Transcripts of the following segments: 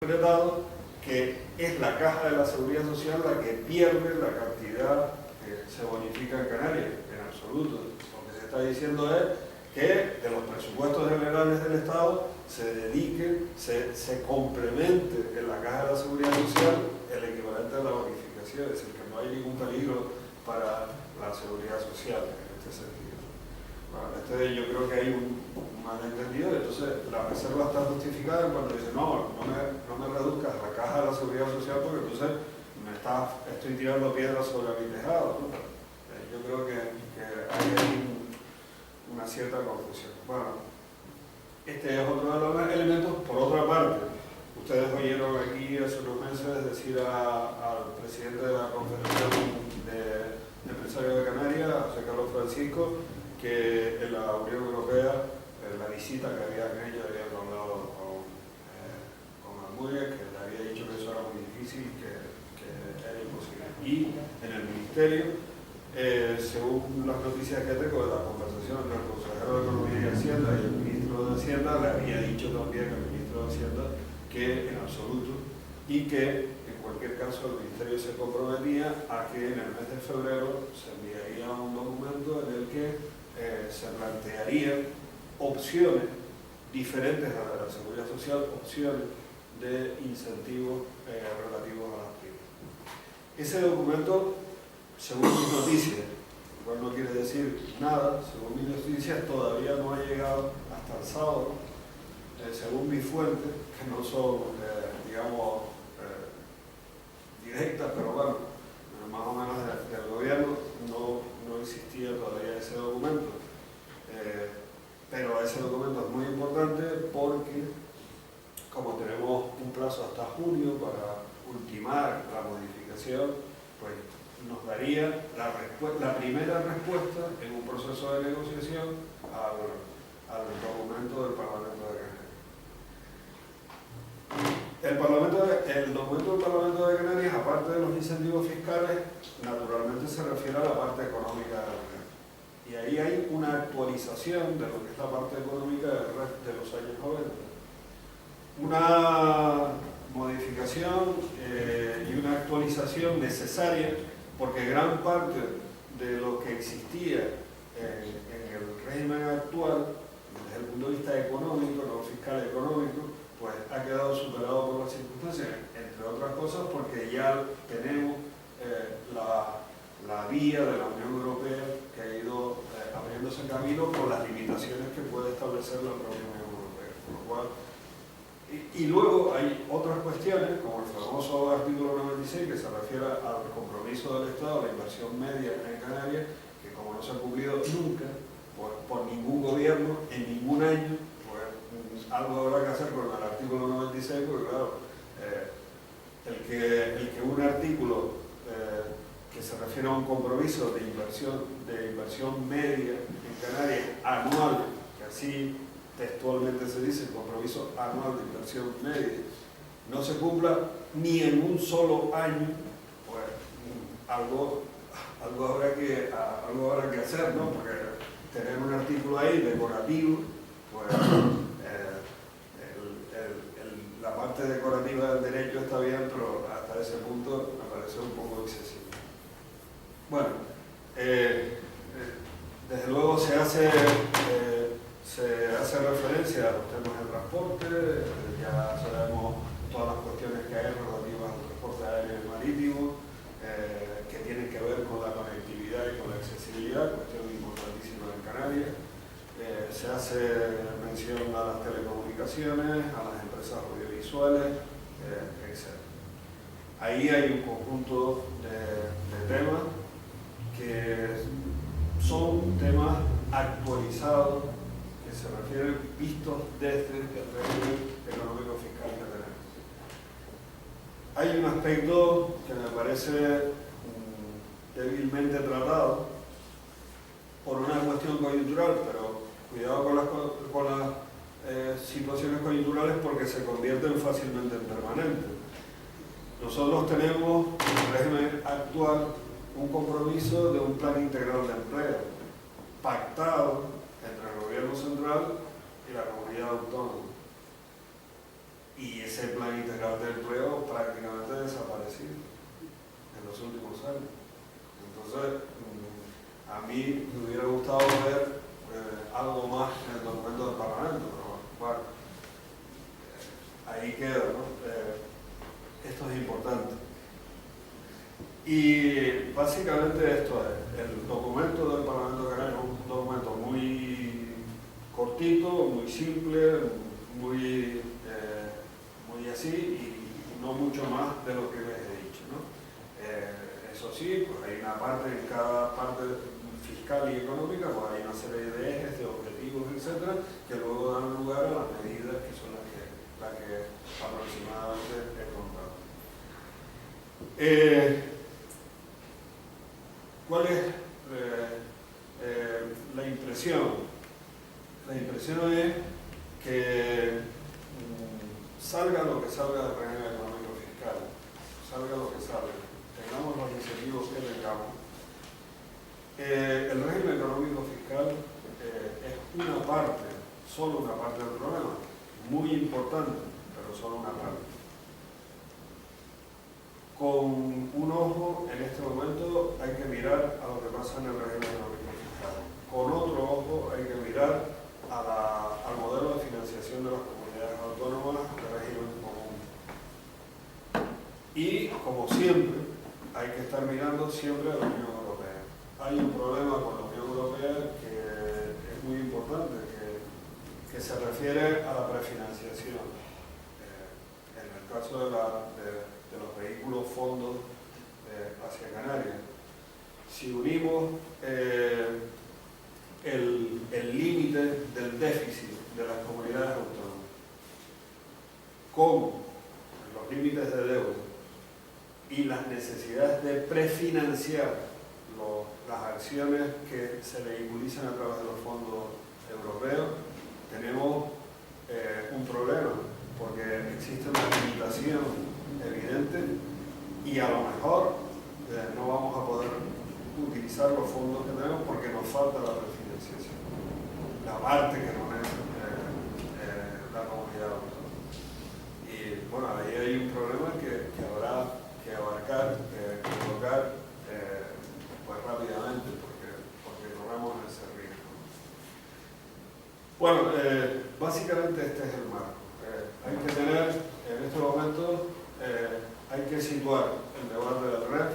interpretado que es la Caja de la Seguridad Social la que pierde la cantidad que se bonifica en Canarias, en absoluto. Lo que se está diciendo es que de los presupuestos generales del Estado se dedique, se complemente en la Caja de la Seguridad Social el equivalente a la bonificación, es decir, que no hay ningún peligro para la seguridad social en este sentido. Bueno, yo creo que hay un malentendido, entonces la reserva está justificada cuando dice no me reduzcas la Caja de la Seguridad Social porque entonces estoy tirando piedras sobre mi tejado, ¿no? Yo creo que hay ahí una cierta confusión. Bueno, este es otro de los elementos. Por otra parte, ustedes oyeron aquí hace unos meses decir al presidente de la Confederación de Empresarios de Canarias, José Carlos Francisco, que en la Unión Europea la visita que habían hecho habían hablado con Almunia, que le había dicho que eso era muy difícil, que era imposible. Y en el Ministerio, según las noticias que tengo de la conversación entre el consejero de Economía y Hacienda y el ministro de Hacienda, le había dicho también al ministro de Hacienda que en absoluto, y que en cualquier caso el Ministerio se comprometía a que en el mes de febrero se enviaría un documento en el que se plantearían opciones diferentes a la seguridad social, opciones de incentivos relativos a las pymes. Ese documento, según mis noticias, igual no quiere decir nada, según mis noticias todavía no ha llegado hasta el sábado, según mis fuentes, que no son, digamos, directas, pero bueno, más o menos del gobierno, no existía todavía ese documento. Pero ese documento es muy importante porque, como tenemos un plazo hasta junio para ultimar la modificación, pues nos daría la primera respuesta en un proceso de negociación al documento del Parlamento de Canarias. El documento del Parlamento de Canarias, aparte de los incentivos fiscales, naturalmente se refiere a la parte económica de la Canarias. Y ahí hay una actualización de lo que es la parte económica de los años 90. Una modificación y una actualización necesaria, porque gran parte de lo que existía en el régimen actual, desde el punto de vista económico, no fiscal económico, pues ha quedado superado por las circunstancias, entre otras cosas porque ya tenemos la vía de la Unión Europea que ha ido abriéndose camino con las limitaciones que puede establecer la propia Unión Europea. Por lo cual, y luego hay otras cuestiones, como el famoso artículo 96, que se refiere al compromiso del Estado, a la inversión media en Canarias, que como no se ha cumplido nunca por ningún gobierno, en ningún año, pues algo habrá que hacer con el artículo 96, porque claro, el que un artículo que se refiere a un compromiso de inversión media en Canarias anual, que así textualmente se dice, el compromiso anual de inversión media, no se cumpla ni en un solo año, pues algo habrá que hacer, ¿no? Porque tener un artículo ahí decorativo, pues la parte decorativa del derecho está bien, pero hasta ese punto me parece un poco excesivo. Bueno, desde luego se hace referencia a los temas del transporte, ya sabemos todas las cuestiones que hay relativas al transporte aéreo y marítimo, que tienen que ver con la conectividad y con la accesibilidad, cuestión importantísima en Canarias. Se hace mención a las telecomunicaciones, a las empresas audiovisuales, etc. Ahí hay un conjunto de temas que son temas actualizados que se refieren vistos desde el régimen económico fiscal que tenemos. Hay un aspecto que me parece débilmente tratado por una cuestión coyuntural, pero cuidado con las situaciones coyunturales porque se convierten fácilmente en permanentes. Nosotros tenemos en el régimen actual un compromiso de un plan integral de empleo pactado entre el gobierno central y la comunidad autónoma. y ese plan integral de empleo prácticamente ha desaparecido en los últimos años. Entonces, a mí me hubiera gustado ver algo más en el documento del Parlamento, pero bueno, ahí queda, ¿no? Esto es importante. Y básicamente esto es, el documento del Parlamento Canario es un documento muy cortito, muy simple, muy así, y no mucho más de lo que les he dicho, ¿no? Eso sí, pues hay una parte, en cada parte fiscal y económica, pues hay una serie de ejes, de objetivos, etcétera, que luego dan lugar a las medidas que son las que aproximadamente he contado. ¿Cuál es la impresión? La impresión es que salga lo que salga del régimen económico fiscal, salga lo que salga, tengamos los incentivos que tengamos, el régimen económico fiscal es una parte, solo una parte del problema, muy importante, pero solo una parte. Con un ojo, en este momento, hay que mirar a lo que pasa en el régimen económico fiscal. Con otro ojo, hay que mirar al modelo de financiación de las comunidades autónomas de régimen común. Y, como siempre, hay que estar mirando siempre a la Unión Europea. Hay un problema con la Unión Europea que es muy importante, que se refiere a la prefinanciación. En el caso de los vehículos fondos hacia Canarias, si unimos el límite del déficit de las comunidades autónomas con los límites de deuda y las necesidades de prefinanciar las acciones que se vehiculizan a través de los fondos europeos, tenemos un problema, porque existe una limitación evidente y a lo mejor no vamos a poder utilizar los fondos que tenemos porque nos falta la refinanciación, la parte que no es la comunidad autónoma. Y bueno, ahí hay un problema que habrá que abarcar, que tocar pues rápidamente, porque corremos ese riesgo. Bueno, básicamente este es el marco. Hay que tener, en este momento, hay que situar el debate del REF,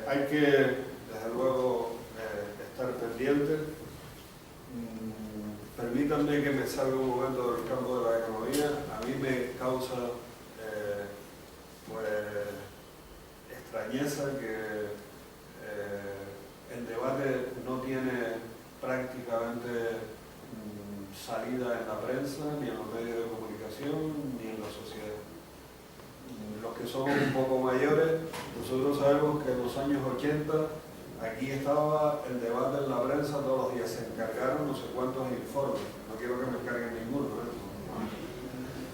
hay que, desde luego, estar pendiente. Permítanme que me salga un momento del campo de la economía. A mí me causa pues, extrañeza que el debate no tiene prácticamente salida en la prensa, ni en los medios de comunicación, ni en la sociedad. Los que somos un poco mayores, nosotros sabemos que en los años 80 aquí estaba el debate en la prensa todos los días, se encargaron no sé cuántos informes, no quiero que me encarguen ninguno,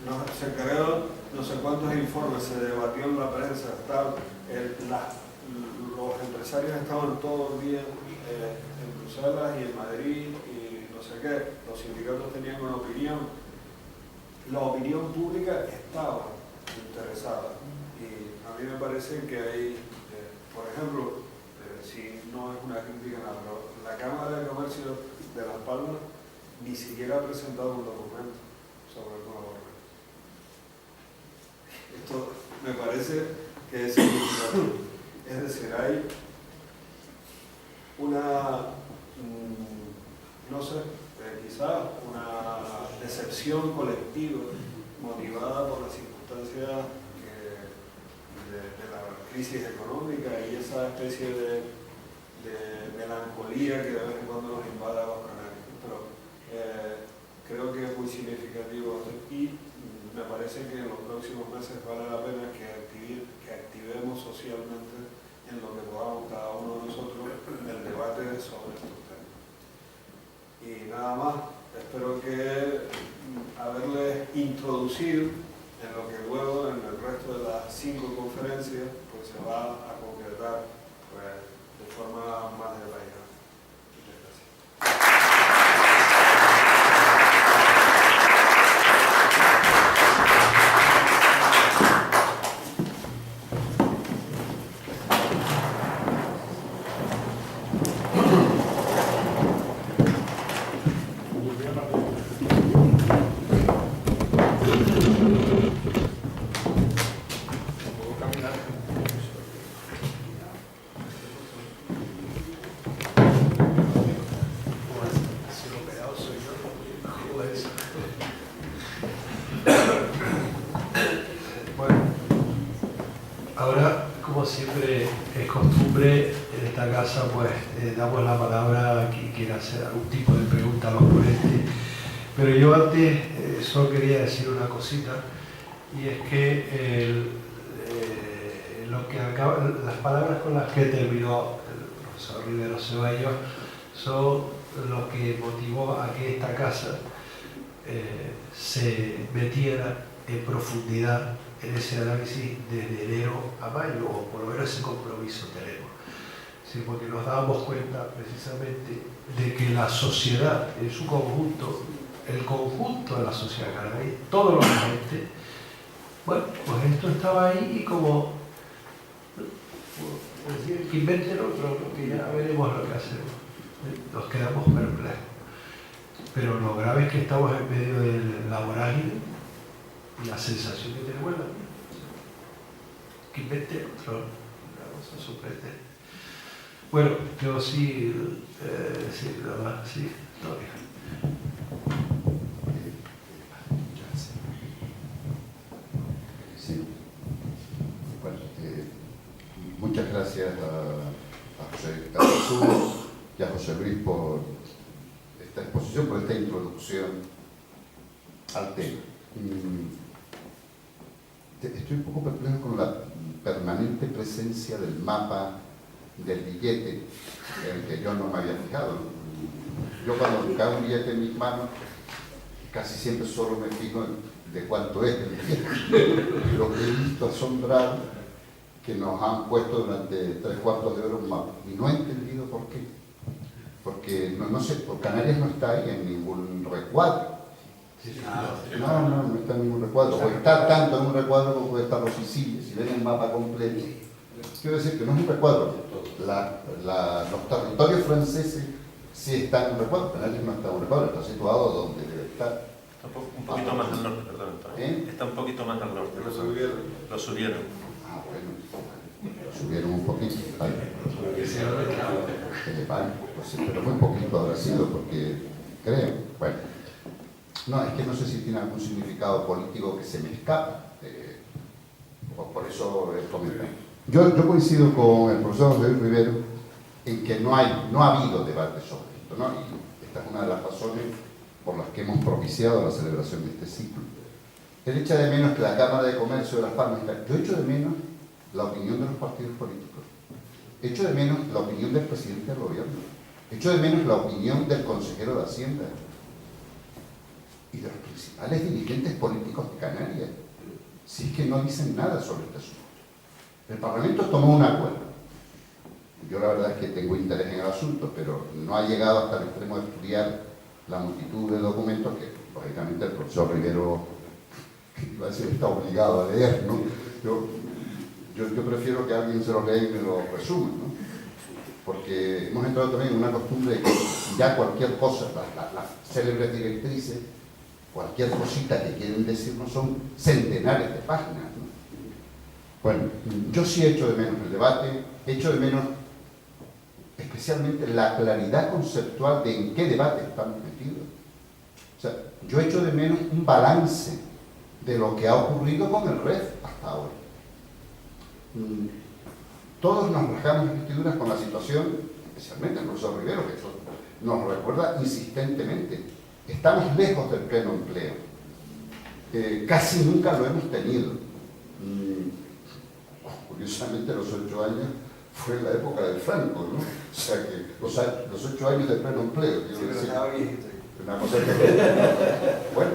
no, se encargaron no sé cuántos informes, se debatió en la prensa, los empresarios estaban todos los días en Bruselas y en Madrid y no sé qué, los sindicatos tenían una opinión, la opinión pública estaba interesada y a mí me parece que hay, por ejemplo, si no es una crítica nada, pero la Cámara de Comercio de Las Palmas ni siquiera ha presentado un documento sobre el nuevo régimen. Esto me parece que es significativo. Es decir, hay una, no sé, quizás una decepción colectiva motivada por las circunstancias de la crisis económica y esa especie de melancolía que de vez en cuando nos invade a los canarios. Pero creo que es muy significativo y me parece que en los próximos meses vale la pena que activemos socialmente en lo que podamos cada uno de nosotros el debate sobre estos temas. Y nada más, espero que haberles introducido en lo que luego en el resto de las 5 conferencias pues se va a concretar pues, de forma más detallada. Muchas gracias. Bueno, ahora, como siempre es costumbre, en esta casa pues damos la palabra a quien quiera hacer algún tipo de pregunta a los ponentes. Pero yo antes solo quería decir una cosita, y es que las palabras con las que terminó el profesor Rivero Ceballos son lo que motivó a que esta casa se metiera en profundidad en ese análisis desde enero a mayo, o por lo menos ese compromiso tenemos. Sí, porque nos dábamos cuenta precisamente de que la sociedad en su conjunto, el conjunto de la sociedad canaria, todos los agentes, bueno, pues esto estaba ahí y como decir, que invente el otro, ¿no? Que ya veremos lo que hacemos. Nos quedamos perplejos. Pero lo grave es que estamos en medio del vorágine y la sensación que tenemos es la misma. Que invente el otro, una cosa sorprendente. Bueno, yo sí, nada más, sí, todavía. Sí. Bueno, muchas gracias a José Carlos y a José Luis por esta exposición, por esta introducción al tema. Estoy un poco perplejo con la permanente presencia del mapa del billete, en el que yo no me había fijado. Yo cuando cae un billete en mis manos, casi siempre solo me fijo en de cuánto es el billete. Lo que he visto asombrado que nos han puesto durante 3/4 de hora un mapa. Y no he entendido por qué. Porque, no sé, por Canarias no está ahí en ningún recuadro. No está en ningún recuadro. O está tanto en un recuadro como puede estar los Sicilias. Si ven el mapa completo, quiero decir que no es un recuadro. Los territorios franceses sí están en un recuadro. Canarias no está en un recuadro, está situado donde debe estar. Un poquito más al norte, perdón. Está un poquito más al norte. Lo subieron. Ah, bueno. Lo subieron un poquito. Vale. Vale, pues, pero muy poquito habrá sido, porque creo. Bueno. No, es que no sé si tiene algún significado político que se me escapa. Por eso el comentario. Yo coincido con el profesor José Rivero en que no ha habido debate sobre esto, ¿no? Y esta es una de las razones por las que hemos propiciado la celebración de este ciclo. Él echa de menos que la Cámara de Comercio de Las Palmas está. Yo echo de menos la opinión de los partidos políticos. Echo de menos la opinión del presidente del gobierno. Echo de menos la opinión del consejero de Hacienda y de los principales dirigentes políticos de Canarias. Si es que no dicen nada sobre este asunto. El Parlamento tomó un acuerdo. Yo la verdad es que tengo interés en el asunto, pero no ha llegado hasta el extremo de estudiar la multitud de documentos que, lógicamente, el profesor Rivero, iba a decir, está obligado a leer, ¿no? Yo prefiero que alguien se lo lea y me lo resuma, ¿no? Porque hemos entrado también en una costumbre de que ya cualquier cosa, las célebres directrices, cualquier cosita que quieren decirnos son centenares de páginas, ¿no? Bueno, yo sí echo de menos el debate, echo de menos especialmente la claridad conceptual de en qué debate estamos metidos. O sea, yo echo de menos un balance de lo que ha ocurrido con el REF hasta ahora. Todos nos rasgamos las vestiduras con la situación, especialmente el profesor Rivero, que eso nos recuerda insistentemente. Estamos lejos del pleno empleo. Casi nunca lo hemos tenido. Curiosamente, los 8 años fue la época del Franco, ¿no? O sea que los 8 años de pleno empleo. Sí, pero estaba viejito. Una cosa que... Bueno,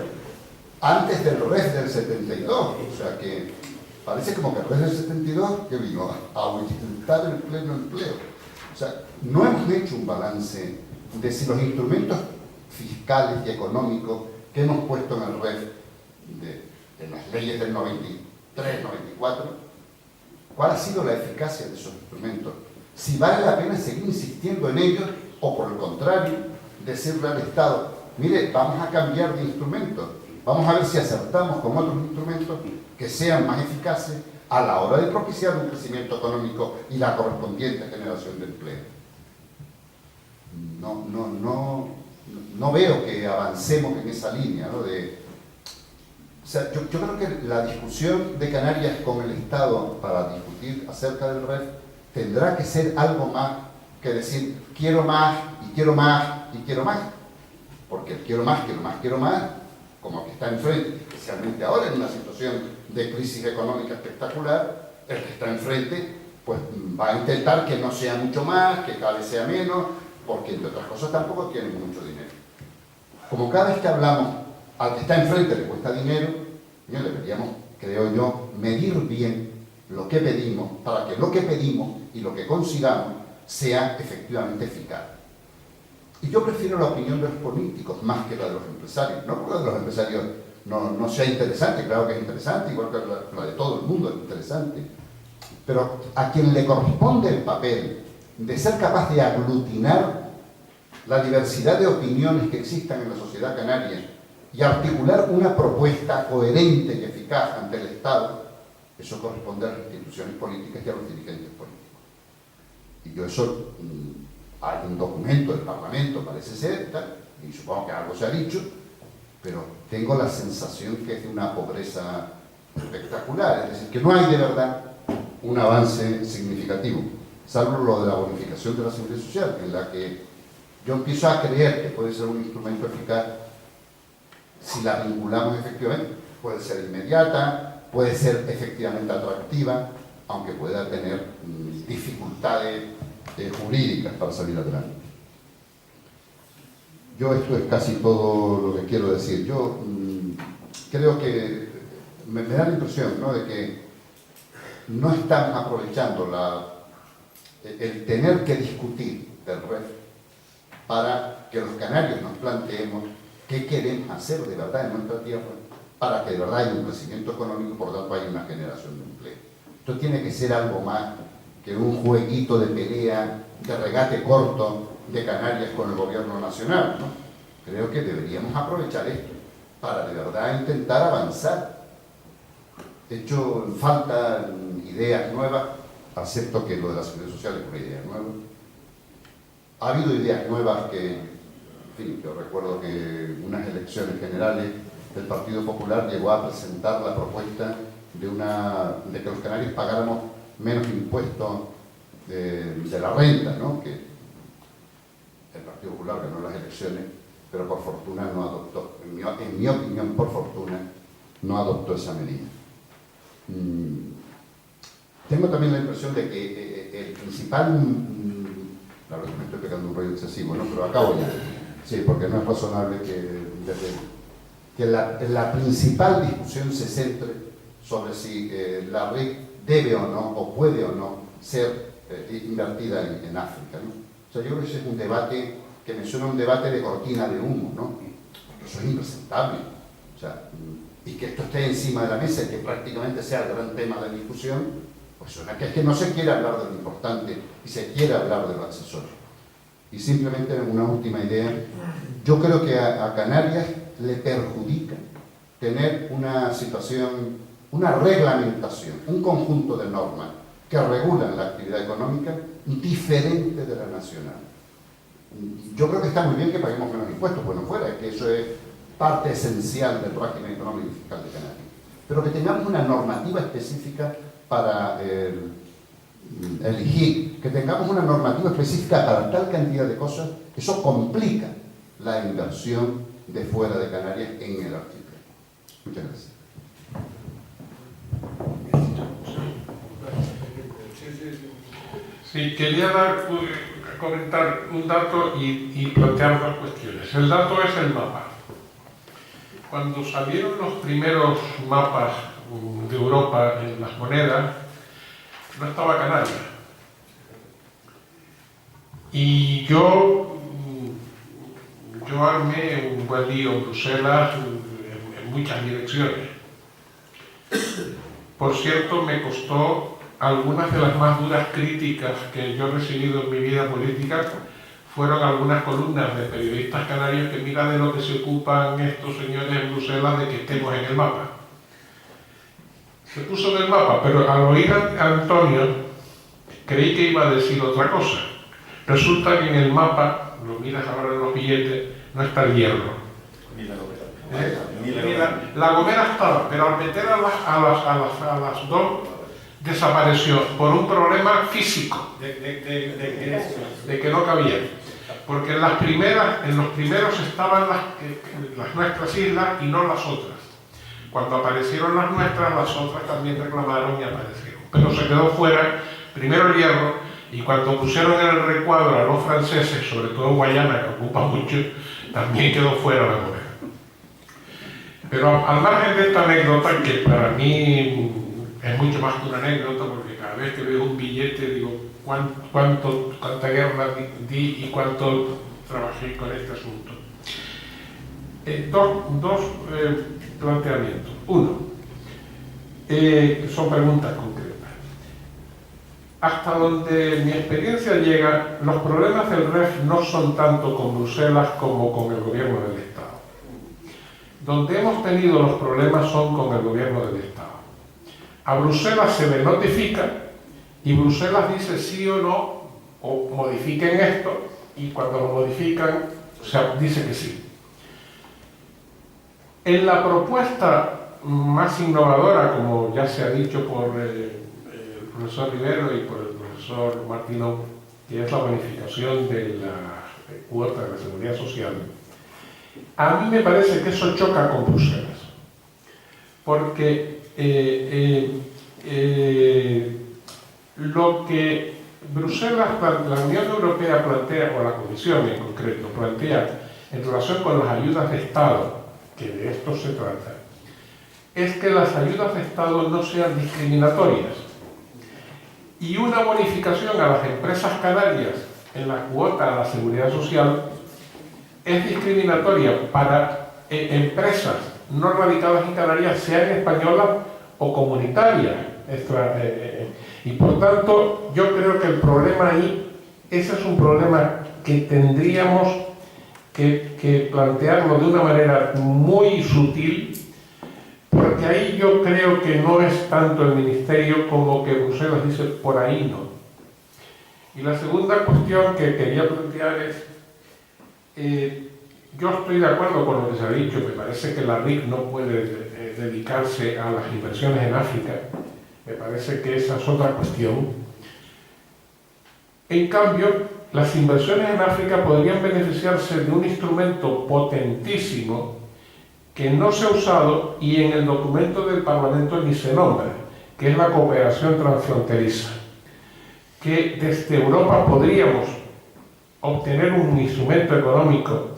antes del REF del 72, o sea que parece como que el REF del 72 que vino a aumentar el pleno empleo. O sea, no hemos hecho un balance de si los instrumentos fiscales y económicos que hemos puesto en el REF de las leyes del 93, 94, ¿cuál ha sido la eficacia de esos instrumentos? Si vale la pena seguir insistiendo en ellos o, por el contrario, decirle al Estado, mire, vamos a cambiar de instrumentos, vamos a ver si acertamos con otros instrumentos que sean más eficaces a la hora de propiciar un crecimiento económico y la correspondiente generación de empleo. No veo que avancemos en esa línea, ¿no? O sea, yo creo que la discusión de Canarias con el Estado para discutir acerca del REF tendrá que ser algo más que decir quiero más y quiero más y quiero más. Porque el quiero más, como que está enfrente, especialmente ahora en una situación de crisis económica espectacular, el que está enfrente pues va a intentar que no sea mucho más, que cada vez sea menos, porque entre otras cosas tampoco tienen mucho dinero. Como cada vez que hablamos al que está enfrente le cuesta dinero, deberíamos, creo yo, medir bien lo que pedimos para que lo que pedimos y lo que consigamos sea efectivamente eficaz. Y yo prefiero la opinión de los políticos más que la de los empresarios. No porque la de los empresarios no sea interesante, claro que es interesante, igual que la de todo el mundo es interesante, pero a quien le corresponde el papel de ser capaz de aglutinar la diversidad de opiniones que existan en la sociedad canaria y articular una propuesta coherente y eficaz ante el Estado, eso corresponde a las instituciones políticas y a los dirigentes políticos. Y yo eso, hay un documento del Parlamento, parece ser, y supongo que algo se ha dicho, pero tengo la sensación que es de una pobreza espectacular, es decir, que no hay de verdad un avance significativo, salvo lo de la bonificación de la seguridad social, en la que yo empiezo a creer que puede ser un instrumento eficaz si la vinculamos efectivamente. Puede ser inmediata, puede ser efectivamente atractiva, aunque pueda tener dificultades jurídicas para salir adelante. Yo esto es casi todo lo que quiero decir. Yo creo que me da la impresión, ¿no?, de que no estamos aprovechando el tener que discutir del REF para que los canarios nos planteemos qué queremos hacer de verdad en nuestra tierra para que de verdad haya un crecimiento económico y por lo tanto haya una generación de empleo. Esto tiene que ser algo más que un jueguito de pelea, de regate corto de Canarias con el gobierno nacional, ¿no? Creo que deberíamos aprovechar esto para de verdad intentar avanzar. De hecho, faltan ideas nuevas, acepto que lo de la seguridad social es una idea nueva. Ha habido ideas nuevas que, en fin, yo recuerdo que unas elecciones generales del Partido Popular llegó a presentar la propuesta de que los canarios pagáramos menos impuestos de la renta, ¿no? Que el Partido Popular ganó las elecciones, pero por fortuna no adoptó, en mi opinión, por fortuna, no adoptó esa medida. Tengo también la impresión de que el principal, claro que me estoy pegando un rollo excesivo, ¿no?, pero acabo ya, sí, porque no es razonable que la principal discusión se centre sobre si la red debe o no, o puede o no ser invertida en África, ¿no? O sea, yo creo que ese es un debate que me suena a un debate de cortina de humo, ¿no? Eso es impresentable. O sea, y que esto esté encima de la mesa y que prácticamente sea el gran tema de discusión, pues suena que es que no se quiere hablar de lo importante y se quiere hablar de lo accesorio. Y simplemente una última idea, yo creo que a Canarias le perjudica tener una situación, una reglamentación, un conjunto de normas que regulan la actividad económica diferente de la nacional. Yo creo que está muy bien que paguemos menos impuestos, bueno fuera, es que eso es parte esencial del régimen económico y fiscal de Canarias. Pero que tengamos una normativa específica para el IGIC, que tengamos una normativa específica para tal cantidad de cosas, eso complica la inversión de fuera de Canarias en el archipiélago. Muchas gracias. Sí, quería comentar un dato y plantear dos cuestiones. El dato es el mapa. Cuando salieron los primeros mapas de Europa en las monedas, no estaba Canarias. Y yo armé un buen lío en Bruselas en muchas direcciones. Por cierto, me costó algunas de las más duras críticas que yo he recibido en mi vida política, fueron algunas columnas de periodistas canarios que mira de lo que se ocupan estos señores en Bruselas de que estemos en el mapa. Se puso en el mapa, pero al oír a Antonio creí que iba a decir otra cosa. Resulta que en el mapa, lo miras ahora en los billetes, no está el hierro. La Gomera estaba, pero al meter a las dos desapareció por un problema físico de que no cabía. Porque en los primeros estaban las nuestras islas y no las otras. Cuando aparecieron las nuestras, las otras también reclamaron y aparecieron. Pero se quedó fuera primero el Hierro, y cuando pusieron en el recuadro a los franceses, sobre todo en Guayana, que ocupa mucho, también quedó fuera la Gomera. Pero al margen de esta anécdota, que para mí es mucho más que una anécdota, porque cada vez que veo un billete digo cuánta guerra di y cuánto trabajé con este asunto. Dos planteamientos. Uno, son preguntas concretas. Hasta donde mi experiencia llega, los problemas del REF no son tanto con Bruselas como con el gobierno del Estado. Donde hemos tenido los problemas son con el gobierno del Estado. A Bruselas se le notifica y Bruselas dice sí o no, o modifiquen esto, y cuando lo modifican se dice que sí. En la propuesta más innovadora, como ya se ha dicho por el profesor Rivero y por el profesor Martino, que es la bonificación de la cuota de la seguridad social, a mí me parece que eso choca con Bruselas, porque lo que Bruselas, la Unión Europea plantea, o la Comisión en concreto, plantea en relación con las ayudas de Estado, que de esto se trata, es que las ayudas de Estado no sean discriminatorias. Y una bonificación a las empresas canarias en la cuota a la seguridad social es discriminatoria para empresas no radicadas en Canarias, sean españolas o comunitarias. Y por tanto, yo creo que el problema ahí, ese es un problema que tendríamos que plantearlo de una manera muy sutil, porque ahí yo creo que no es tanto el Ministerio como que Bruselas dice por ahí no. Y la segunda cuestión que quería plantear es, yo estoy de acuerdo con lo que se ha dicho, me parece que la RIC no puede dedicarse a las inversiones en África, me parece que esa es otra cuestión. En cambio, las inversiones en África podrían beneficiarse de un instrumento potentísimo que no se ha usado y en el documento del Parlamento ni se nombra, que es la cooperación transfronteriza, que desde Europa podríamos obtener un instrumento económico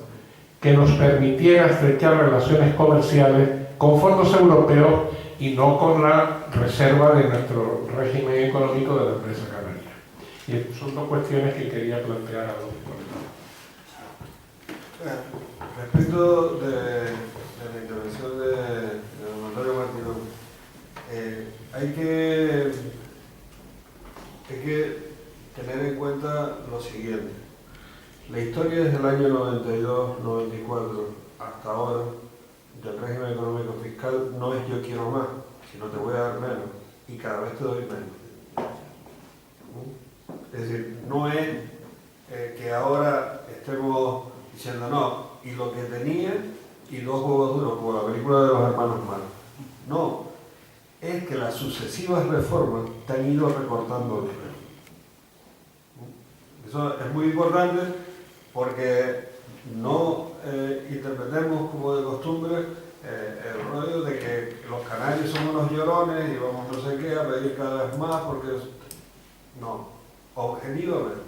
que nos permitiera estrechar relaciones comerciales con fondos europeos y no con la reserva de nuestro régimen económico de la empresa canaria. Y estas son dos cuestiones que quería plantear a los colegas. Respecto de la intervención de don Antonio Martino, hay que tener en cuenta lo siguiente. La historia desde el año 92-94 hasta ahora del régimen económico fiscal no es yo quiero más, sino te voy a dar menos y cada vez te doy menos. Es decir, no es que ahora estemos diciendo no, y lo que tenía y dos huevos duros, como la película de los hermanos Marx. No, es que las sucesivas reformas te han ido recortando el dinero. Eso es muy importante porque no interpretemos como de costumbre el rollo de que los canarios son unos llorones y vamos no sé qué a pedir cada vez más porque... No, objetivamente.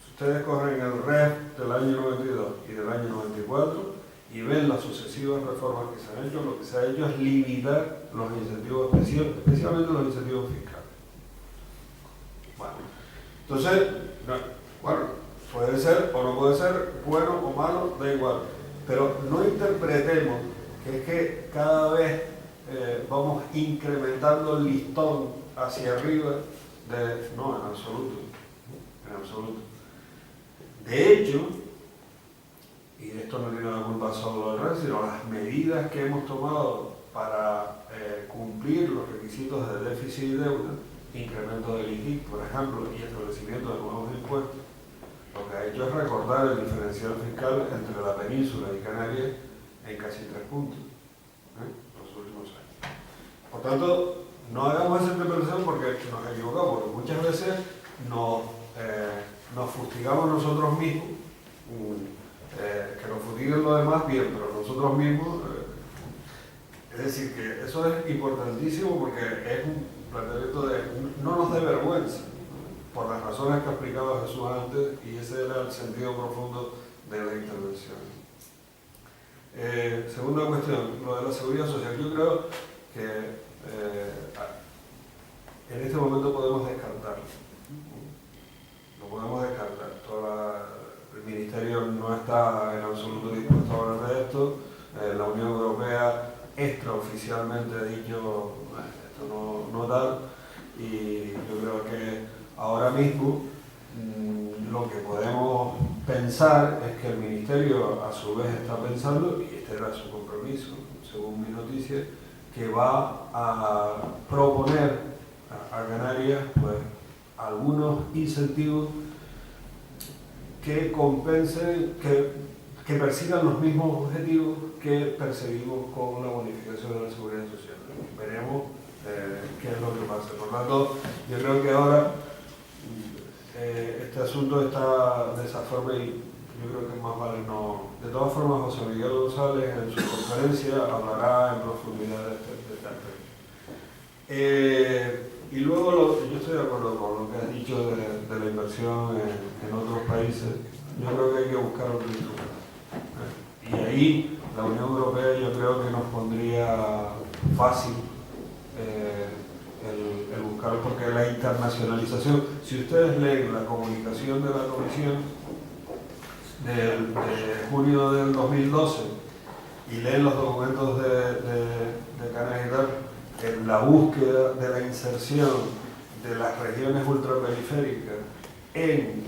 Si ustedes cogen el REF del año 92 y del año 94 y ven las sucesivas reformas que se han hecho, lo que se ha hecho es limitar los incentivos especialmente los incentivos fiscales. Bueno, entonces, bueno, puede ser o no puede ser, bueno o malo, da igual. Pero no interpretemos que es que cada vez vamos incrementando el listón hacia arriba no, en absoluto. En absoluto. De hecho, y esto no tiene la culpa solo del REF, sino las medidas que hemos tomado para cumplir los requisitos de déficit y deuda, incremento del ITIC, por ejemplo, y establecimiento de nuevos impuestos, lo que ha hecho es recortar el diferencial fiscal entre la península y Canarias en casi 3 puntos. los últimos años. Por tanto, no hagamos esa interpretación porque nos equivocamos, porque muchas veces nos fustigamos nosotros mismos, que nos fustiguen los demás bien, pero nosotros mismos, es decir, que eso es importantísimo porque es un planteamiento de no nos dé vergüenza, por las razones que ha explicado Jesús antes, y ese era el sentido profundo de la intervención. Segunda cuestión, lo de la seguridad social. Yo creo que en este momento podemos descartarlo. Lo podemos descartar. El Ministerio no está en absoluto dispuesto a hablar de esto. La Unión Europea extraoficialmente ha dicho esto no tal, y yo creo que ahora mismo lo que podemos pensar es que el Ministerio a su vez está pensando, y este era su compromiso, según mi noticia, que va a proponer a Canarias pues, algunos incentivos que compensen, que persigan los mismos objetivos que perseguimos con la bonificación de la seguridad social. Veremos qué es lo que pasa. Por lo tanto, yo creo que ahora este asunto está de esa forma y yo creo que más vale no. De todas formas, José Miguel González en su conferencia hablará en profundidad de este aspecto. Y luego, yo estoy de acuerdo con lo que has dicho de la inversión en otros países. Yo creo que hay que buscar otro instrumento. Y ahí la Unión Europea yo creo que nos pondría fácil el buscar, porque la internacionalización, si ustedes leen la comunicación de la Comisión de junio del 2012 y leen los documentos de Canarias y tal, en la búsqueda de la inserción de las regiones ultraperiféricas en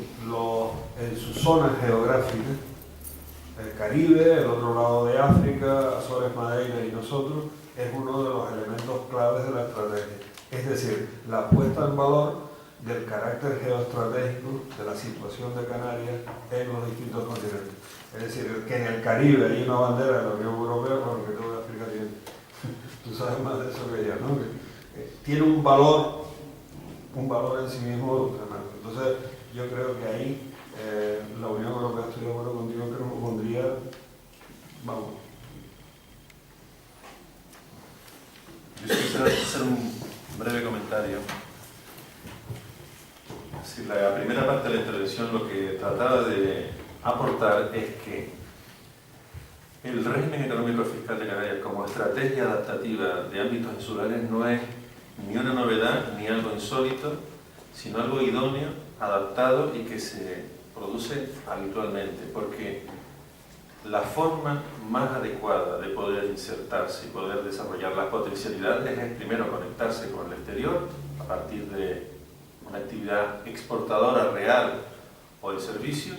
sus zonas geográficas, el Caribe, el otro lado de África, Azores, Madeira y nosotros, es uno de los elementos claves de la estrategia. Es decir, la puesta en valor del carácter geoestratégico de la situación de Canarias en los distintos continentes. Es decir, que en el Caribe hay una bandera de la Unión Europea, bueno, que te voy a explicar bien. Tú sabes más de eso que yo, ¿no? Tiene un valor en sí mismo tremendo. Entonces, yo creo que ahí la Unión Europea, estoy de acuerdo contigo, que nos pondría, vamos. Yo quisiera hacer un breve comentario. Si la primera parte de la intervención lo que trataba de aportar es que el régimen económico fiscal de Canarias como estrategia adaptativa de ámbitos insulares no es ni una novedad ni algo insólito, sino algo idóneo, adaptado y que se produce habitualmente, porque la forma más adecuada de poder insertarse y poder desarrollar las potencialidades es primero conectarse con el exterior a partir de una actividad exportadora real o de servicios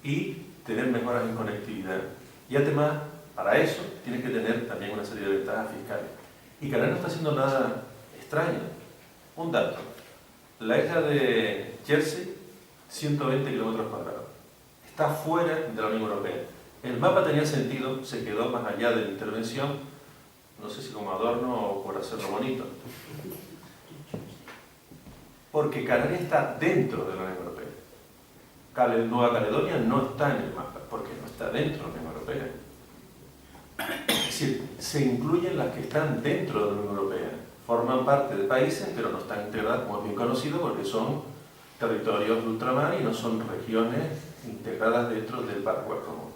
y tener mejoras en conectividad. Y además, para eso, tienes que tener también una serie de ventajas fiscales. Y Canarias no está haciendo nada extraño. Un dato. La isla de Jersey, 120 kilómetros cuadrados. Está fuera de la Unión Europea. El mapa tenía sentido, se quedó más allá de la intervención, no sé si como adorno o por hacerlo bonito. Porque Canarias está dentro de la Unión Europea. Nueva Caledonia no está en el mapa, porque no está dentro de la Unión Europea. Es decir, se incluyen las que están dentro de la Unión Europea. Forman parte de países, pero no están integradas, como es bien conocido, porque son territorios de ultramar y no son regiones integradas dentro del Paraguay común.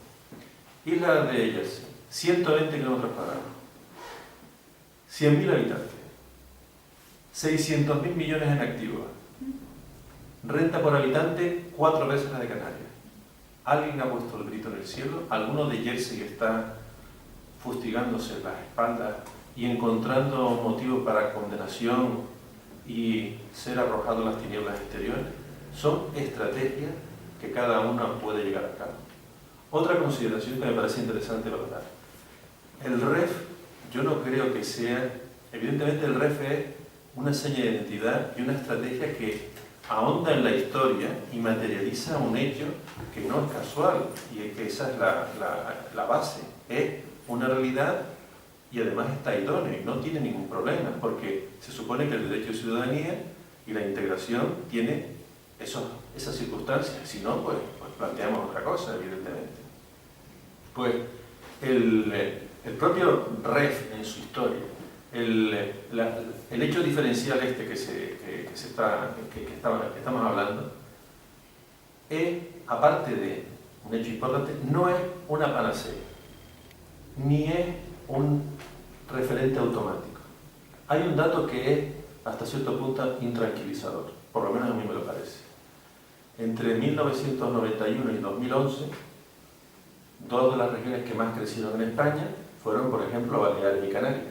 Isla de Jersey, 120 kilómetros cuadrados, 100.000 habitantes, 600.000 millones en activos, renta por habitante 4 veces la de Canarias. ¿Alguien ha puesto el grito en el cielo? ¿Alguno de Jersey está fustigándose las espaldas y encontrando motivos para condenación y ser arrojado en las tinieblas exteriores? Son estrategias que cada una puede llegar a cabo. Otra consideración que me parece interesante valorar. El REF, yo no creo que sea... Evidentemente el REF es una seña de identidad y una estrategia que ahonda en la historia y materializa un hecho que no es casual, y que esa es la base. Es una realidad y además está idóneo y no tiene ningún problema, porque se supone que el derecho de ciudadanía y la integración tiene esas circunstancias. Si no, pues planteamos otra cosa, evidentemente. Pues el propio REF en su historia, el hecho diferencial que estamos hablando, aparte de un hecho importante, no es una panacea, ni es un referente automático. Hay un dato que es hasta cierto punto intranquilizador, por lo menos a mí me lo parece. Entre 1991 y 2011, dos de las regiones que más crecieron en España fueron, por ejemplo, Baleares y Canarias.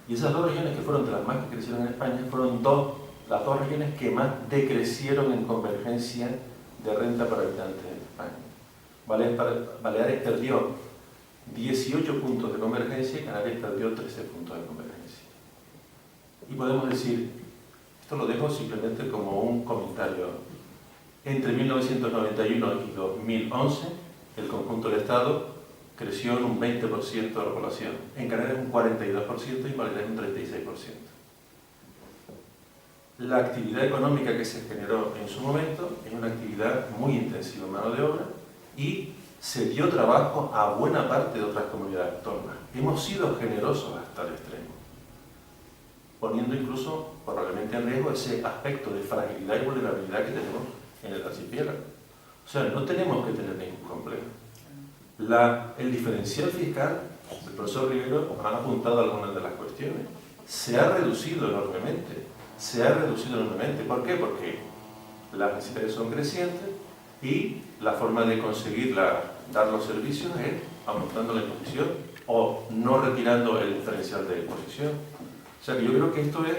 Y esas dos regiones que fueron de las más que crecieron en España fueron las dos regiones que más decrecieron en convergencia de renta por habitantes en España. Baleares perdió 18 puntos de convergencia y Canarias perdió 13 puntos de convergencia. Y podemos decir, esto lo dejo simplemente como un comentario. Entre 1991 y 2011, el conjunto del Estado creció en un 20% de la población. En Canarias un 42% y en Baleares un 36%. La actividad económica que se generó en su momento es una actividad muy intensiva en mano de obra y se dio trabajo a buena parte de otras comunidades autónomas. Hemos sido generosos hasta el extremo, poniendo incluso probablemente en riesgo ese aspecto de fragilidad y vulnerabilidad que tenemos en el archipiélago. O sea, no tenemos que tener ningún complejo. El diferencial fiscal, el profesor Rivero ha apuntado algunas de las cuestiones. Se ha reducido enormemente. ¿Por qué? Porque las necesidades son crecientes y la forma de conseguir dar los servicios es aumentando la imposición o no retirando el diferencial de imposición. O sea que yo creo que esto es,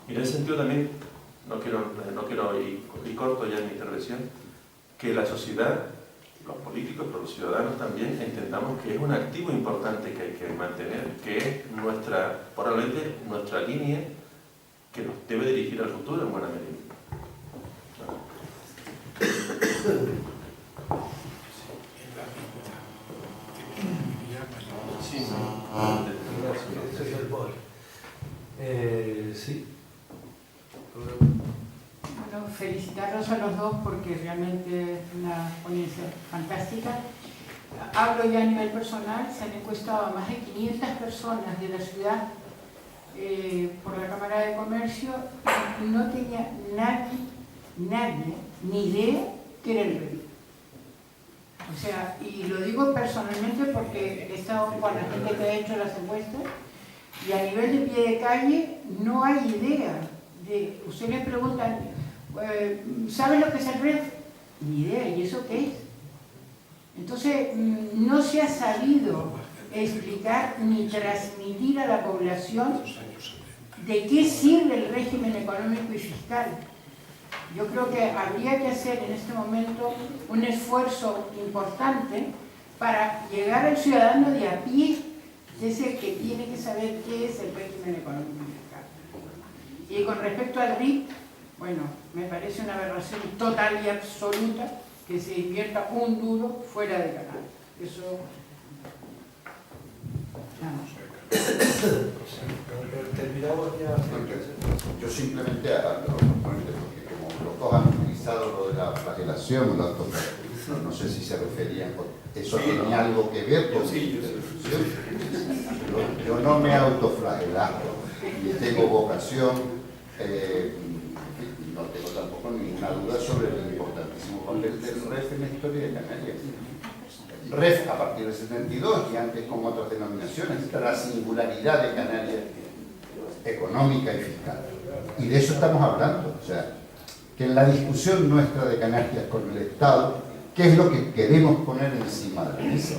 y en ese sentido también, no quiero ir corto ya en mi intervención, que la sociedad, los políticos, pero los ciudadanos también entendamos que es un activo importante que hay que mantener, que es probablemente nuestra línea que nos debe dirigir al futuro en buena medida. Sí, Ese es el bol. Sí. Bueno, felicitarlos a los dos porque realmente es una ponencia fantástica. Hablo ya a nivel personal, se han encuestado a más de 500 personas de la ciudad por la Cámara de Comercio y no tenía nadie, ni idea que era el REF. O sea, y lo digo personalmente porque he estado con la gente que ha hecho las encuestas y a nivel de pie de calle no hay idea. Usted les pregunta, ¿saben lo que es el REF? Ni idea, ¿y eso qué es? Entonces, no se ha sabido explicar ni transmitir a la población de qué sirve el régimen económico y fiscal. Yo creo que habría que hacer en este momento un esfuerzo importante para llegar al ciudadano de a pie, que es el que tiene que saber qué es el régimen económico y fiscal. Y con respecto al RIC, bueno, me parece una aberración total y absoluta que se invierta un duro fuera de Canarias. Eso... Terminamos ya. Yo simplemente, porque como los dos han utilizado lo de la flagelación, no sé si se referían, eso sí, tenía algo que ver con yo no me he autoflagelado, ni tengo vocación, no tengo tampoco ninguna duda sobre el importantísimo papel del REF en la historia de Canarias. REF a partir del 72 y antes con otras denominaciones, la singularidad de Canarias económica y fiscal. Y de eso estamos hablando, o sea, que en la discusión nuestra de Canarias con el Estado, ¿qué es lo que queremos poner encima de la mesa?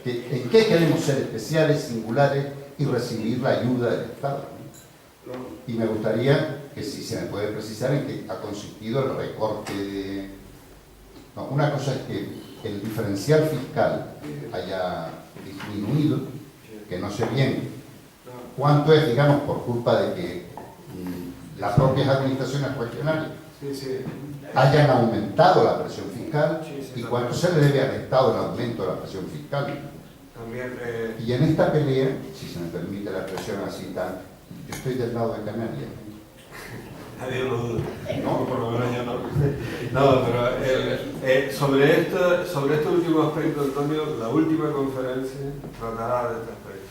¿En qué queremos ser especiales, singulares y recibir la ayuda del Estado? Y me gustaría que si se me puede precisar en qué ha consistido el recorte de... No, una cosa es que el diferencial fiscal haya disminuido, que no sé bien cuánto es, digamos, por culpa de que las propias administraciones regionales hayan aumentado la presión fiscal y cuánto se le debe al Estado el aumento de la presión fiscal. también... Y en esta pelea, si se me permite la expresión así tan, yo estoy del lado de Canarias. Nadie lo duda. No, por lo menos yo no. No, pero sobre este último aspecto, Antonio, la última conferencia tratará de este aspecto.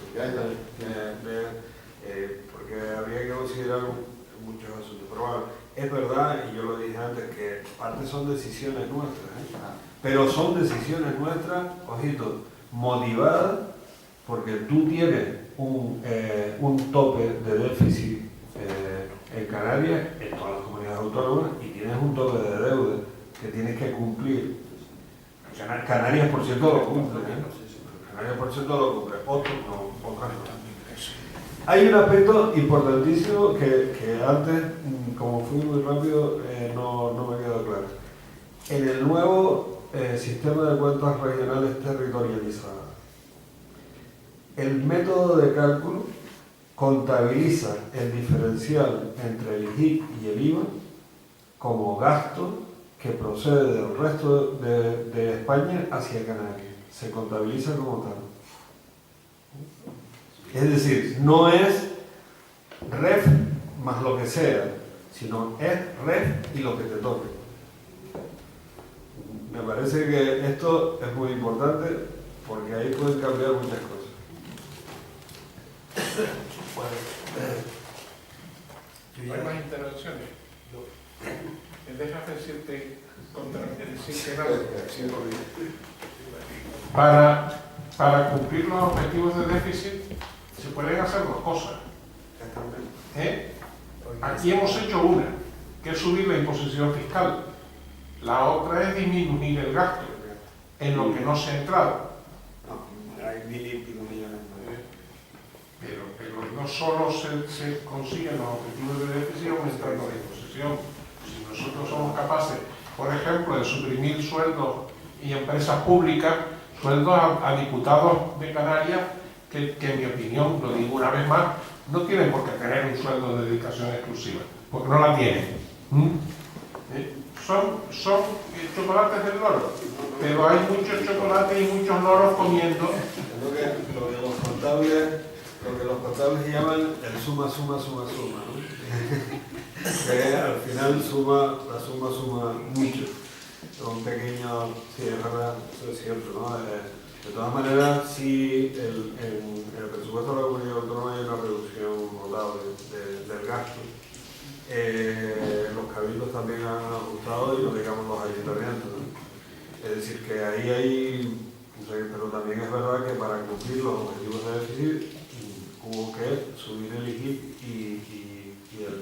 Porque habría que considerar muchos asuntos. Pero bueno, es verdad, y yo lo dije antes, que parte son decisiones nuestras, pero son decisiones nuestras, ojito, motivadas porque tú tienes un tope de déficit en Canarias, en todas las comunidades autónomas, y tienes un tope de deuda que tienes que cumplir. Canarias, por cierto, lo cumple. Canarias, por cierto, lo cumple. Otros no, otras no. Hay un aspecto importantísimo que antes, como fui muy rápido, no me quedó claro. En el nuevo sistema de cuentas regionales territorializadas, el método de cálculo contabiliza el diferencial entre el IGIC y el IVA como gasto que procede del resto de España hacia Canarias. Se contabiliza como tal. Es decir, no es REF más lo que sea, sino es REF y lo que te toque. Me parece que esto es muy importante porque ahí pueden cambiar muchas cosas. ¿Hay más intervenciones? Déjame decirte sin que nada. Para cumplir los objetivos de déficit se pueden hacer dos cosas. Aquí hemos hecho una, que es subir la imposición fiscal. La otra es disminuir el gasto, en lo que no se ha entrado. No, hay 1.000 y pico millones. Pero no solo se consiguen los objetivos de déficit aumentando la imposición. Si nosotros somos capaces, por ejemplo, de suprimir sueldos y empresas públicas, sueldos a diputados de Canarias, que en mi opinión, lo digo una vez más, no tienen por qué tener un sueldo de dedicación exclusiva, porque no la tienen. Son chocolates del loro, pero hay muchos chocolates y muchos loros comiendo. Lo que los contables llaman el suma, ¿no? Que al final la suma mucho. Un pequeño, sí, es verdad, eso es cierto, ¿no? De todas maneras, sí, en el presupuesto de la comunidad autónoma hay una reducción notable del gasto. Los cabildos también han ajustado y no digamos los ayuntamientos, ¿no? Es decir, que ahí hay, pero también es verdad que para cumplir los objetivos de déficit hubo que subir el IGIC y el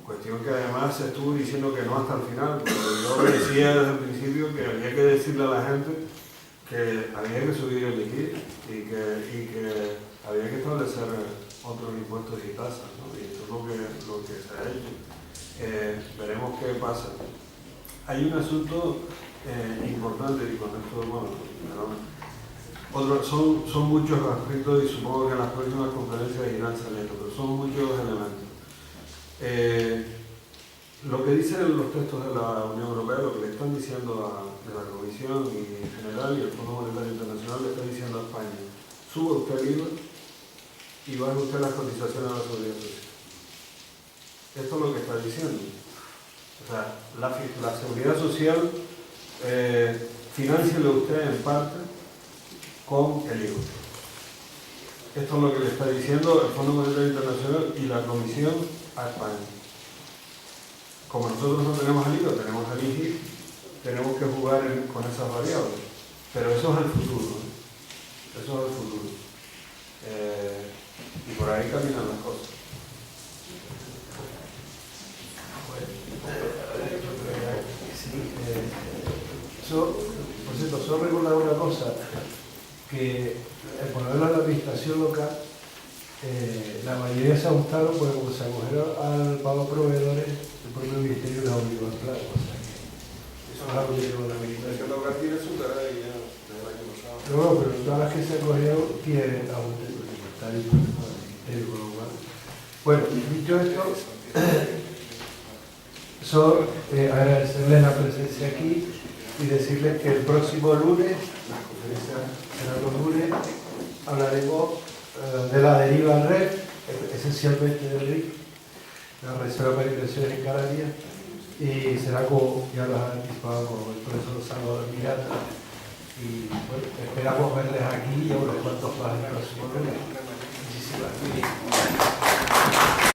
cuestión que además se estuvo diciendo que no hasta el final, porque yo decía desde el principio que había que decirle a la gente que había que subir el IGIC y que había que establecer otros impuestos y tasas, ¿no? Y eso es lo que se ha hecho. Veremos qué pasa. Hay un asunto importante, y con esto, son muchos aspectos y supongo que en las próximas conferencias irán saliendo, pero son muchos elementos. Lo que dicen los textos de la Unión Europea, lo que le están diciendo de la Comisión y en general y el Fondo Monetario Internacional le está diciendo a España: suba usted el IVA y baje usted las cotizaciones a la seguridad social. Esto es lo que está diciendo. O sea, la seguridad social, financiele usted en parte con el IVA. Esto es lo que le está diciendo el Fondo Monetario Internacional y la Comisión a España. Como nosotros no tenemos el IVA, tenemos el IGI, tenemos que jugar con esas variables. Pero eso es el futuro, ¿no? Eso es el futuro. Y por ahí caminan las cosas. Por cierto, solo recordar una cosa, que por lo menos la administración local, la mayoría se ajustaron porque como se acogieron al pago a proveedores, el propio ministerio les obligó al plan. O sea que eso es algo que lleva la administración local tiene su tarea y ya desde el año pasado. Pero todas las que se acogieron tienen ajuste presupuestario y el ministerio, con lo cual. Bueno, dicho esto, agradecerles la presencia aquí y decirles que el próximo lunes, la conferencia será los lunes, hablaremos de la deriva al REF, esencialmente del RIC, la Reserva para Inversiones en Canarias, y será como ya lo ha anticipado como el profesor Salvador Miranda. Y bueno, esperamos verles aquí y a unos cuantos más en el próximo lunes. Muchísimas gracias.